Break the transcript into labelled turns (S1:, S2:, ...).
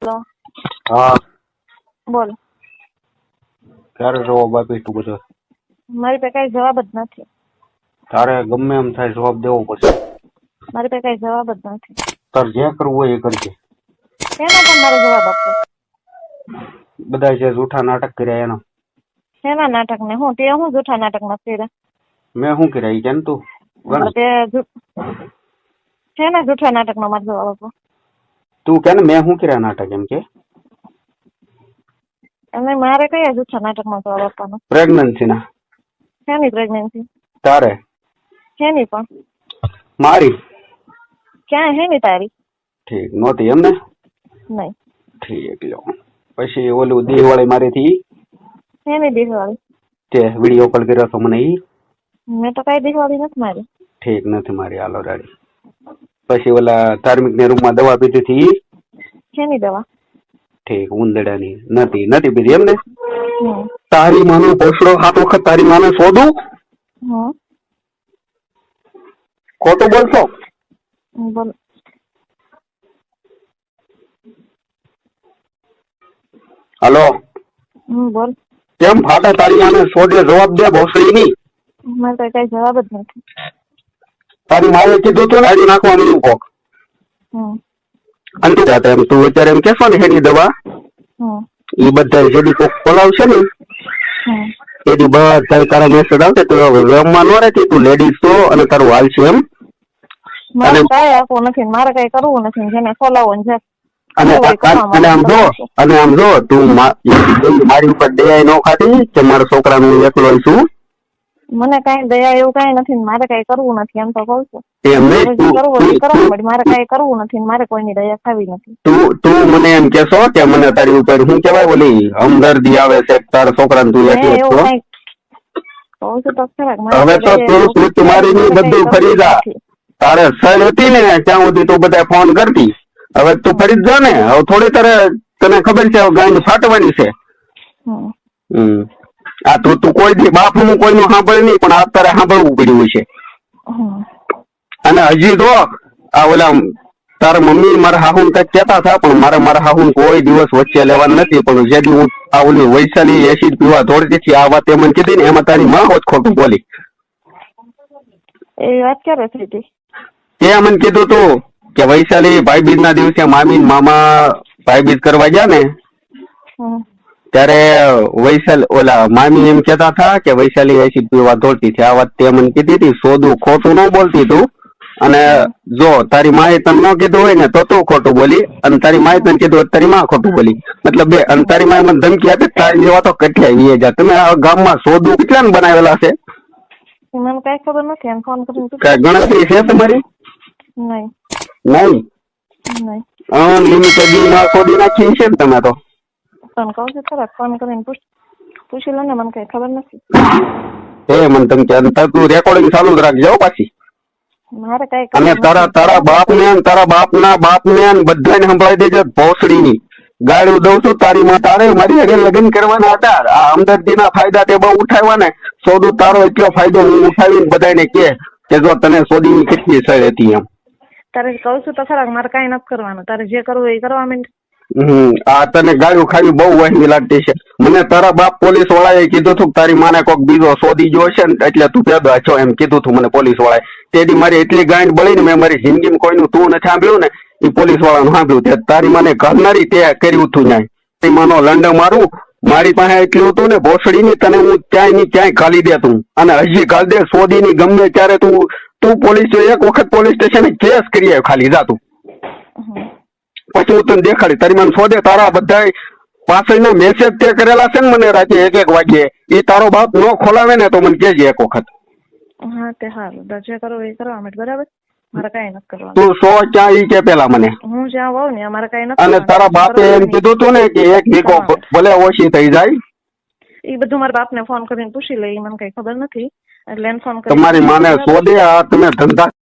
S1: Hello.
S2: હા
S1: બોલ.
S2: ક્યારે જવાબ આપીશ તું બધો?
S1: મારી પાસે કઈ જવાબ જ નથી.
S2: તારે ગમે એમ થાય જવાબ દેવો પડશે.
S1: મારી પાસે કઈ જવાબ જ નથી.
S2: તારે જે કરવું હોય એ કરજે.
S1: એનો પણ મારે જવાબ આપવો.
S2: બધા જે જૂઠા નાટક કર્યા એનો.
S1: શેના નાટક ને હું તે હું જૂઠા નાટક નથી કર્યા.
S2: મેં શું કર્યા એ કેમ તું ગણ.
S1: તે શેના જૂઠા નાટક નો મારે જવાબ આપવો.
S2: તું કે ને મેં શું કર્યા નાટક એમ કે.
S1: અને મારે કયા જૂઠા નાટક નો જવાબ આપવાનો?
S2: પ્રેગ્નન્સી ના.
S1: શેની પ્રેગ્નન્સી?
S2: તારે.
S1: શેની પણ?
S2: મારી.
S1: ક્યાં હેની તારી?
S2: ઠીક નહોતી એમ ને.
S1: નહીં.
S2: ઠીક લ્યો. પછી ઓલું દિવાળી મારી થી
S1: શેની દિવાળી?
S2: તે વિડીયો કોલ કર્યો તો મને ઈ.
S1: મેં તો કઈ દિવાળી નથી મારી.
S2: ઠીક નથી મારી હાલો રાડી. પછી ઓલા ધાર્મિક ને રૂમ માં દવા પીધી હતી ઈ.
S1: શેની દવા?
S2: ઠીક ઉંદડાની નથી પીધી એમ ને.
S1: હમ.
S2: તારી માનો પોસડો 7 વખત તારી માને શોધું.
S1: હમ.
S2: ખોટું બોલશો?
S1: બોલ.
S2: હાલો.
S1: બોલ.
S2: કેમ ફાટા તારી માને શોધે જવાબ દે ભોસડી ની.
S1: મારે કઈ જવાબ જ નથી.
S2: તારી માએ કીધું તું ને આજે નાખવાનું કોક. અંતે જાતે એમ તું અત્યારે એમ કેશો ને હેની દવા એ બધા જેડી કોક બોલાવશે ને એની બધા તારા મેસેજ આવશે તો રમવા ન રહેતી તું લેડીઝ છો અને તારું હાલ છે એમ.
S1: મારે કઈ આપવું નથી, મારે કઈ કરવું નથી, જેને ખોલાવવું છે.
S2: અને આમ જો તું મારી ઉપર દયા ન ખાતી કે મારા છોકરાનું એકલો છું. મને
S1: કઈ દયા એવું કઈ નથી, મારે કઈ કરવું નથી એમ તો કઉ છું. મારે કઈ કરવું નથી, મારે કોઈની દયા ખાવી નથી.
S2: તું મને એમ કેશો કે મને તારી ઉપર શું કેવાય ઓલી હમદર્દી આવે છે તારા છોકરાને તું એકલો છો. હવે તો તું સ્મૃતિ મારી બધું ફરી જા. તારે સર હતી ને ત્યાં સુધી તું બધા ફોન કરતી, હવે તું ફરી જ જા ને. હવે થોડી તને ખબર છે ગાય ફાટવાની છે. આ તું કોઈ દી બાપ નું કોઈનું સાંભળે નહીં પણ આ તારે સાંભળવું પડ્યું છે. અને હજી તો આ ઓલા તારા મમ્મી મારા હાહુન કઈક કેતા હતા પણ મારા હાહુન કોઈ દિવસ વચ્ચે લેવાનું નથી. પણ જેથી હું આ ઓલી વૈશાલી એસિડ પીવા દોડતી હતી આ વાત એમ કીધી ને એમાં તારી માં જ ખોટું બોલી.
S1: એ વાત ક્યારે થઈ હતી?
S2: તે મને કીધું તું કે વૈશાલી ભાઈબીજ ના દિવસે મામી મામા ભાઈબીજ કરવા ગયા ને ત્યારે વૈશાલ ઓલા મામી એમ કેતા હતા કે વૈશાલી એસિડ પીવા દોડતી હતી. આ વાત તે મને કીધી હતી. સોદું ખોટું ન બોલતી તું. અને જો તારી માએ તને ન કીધું હોય ને તો તું ખોટું બોલી અને તારી માએ તને કીધું તારી માં ખોટું બોલી. મતલબ બે અને તારી માએ મને ધમકી આપી તારી જેવા તો કેટલાય વીએ જા. તમે આ ગામમાં સોદું કેટલા બનાવેલા છે?
S1: મને કઈ ખબર નથી. એમ ફોન કરીને
S2: કઈ ગણતરી છે તમારી?
S1: નહીં.
S2: નહીં અનલિમિટેડ માં સોદી નાખી છે ને તમે તો.
S1: તને કહું છું ખરા ફોન કરીને પૂછી લો ને, મને કઈ ખબર નથી.
S2: એ મને તમે તું રેકોર્ડિંગ ચાલુ જ રાખજો પાછી.
S1: મારે કઈ
S2: અને તારા બાપ ના બાપ ને બધાને સંભળાવી દેજો ભોસડી ની ગાળું દઉં છું. તારી માં તારે મારી આગળ લગ્ન કરવાના હતા. આ હમદર્દી ના ફાયદા તે બહુ ઉઠાવ્યા ને. સોદું તારો એટલો ફાયદો હું ઉઠાવીને બધાને કે જો તને સોદી ની કેટલી સળ હતી એમ.
S1: તારે કહું છું તો ખરા મારે કઈ નથી કરવાનું. તારે જે કરવું એ કરવા માંડ.
S2: આ તને ગાળું ખાવી બહુ વહેલી લાગતી છે. મને તારા બાપ પોલીસ વાળાએ કીધું હતું તારી માને કોઈક બીજો સોદી જોશે ને એટલે તું પેદા છો એમ કીધું હતું મને પોલીસ વાળાએ. તેથી મારી એટલી ગાંઠ બળી ને મેં મારી જિંદગીમાં કોઈનું તું નથી સાંભળ્યું ને એ પોલીસ વાળાનું સાંભળ્યું. તારી માને ઘરનારી તે કર્યું હતું ન્યાય. તારી માનો લંડ મારું મારી પાસે એટલું હતું ને ભોસડી ની તને હું ક્યાંય ખાલી દેતું અને હજી ગાલ દે સોદી ની ગમે ત્યારે તું પોલીસ એક વખત પોલીસ સ્ટેશન કેસ કરી ખાલી જાતું. પછી હું તને દેખાડી તારી મને શોધે તારા બધા પાછળના મેસેજ તે કરેલા છે ને મને રાતે 1-1 વાગ્યે એ તારો બાપ ન ખોલાવે ને તો મને કહેજે એક વખત.
S1: હા તે હારું જે કરો એ કરવા માટે બરાબર. મારે કઈ નથી કરવાનું.
S2: તું સો ક્યાં ઈ કે પેલા મને
S1: હું જ્યાં હોઉં ને અમારે કઈ નથી.
S2: અને તારા બાપે એમ કીધું તું ને કે એક વીકો ભલે ઓછી થઈ જાય.
S1: એ બધું મારા બાપને ફોન કરીને પૂછી લે. મને કઈ ખબર નથી એટલે ફોન કરી
S2: તમારી માને શોધે. આ તમે ધંધા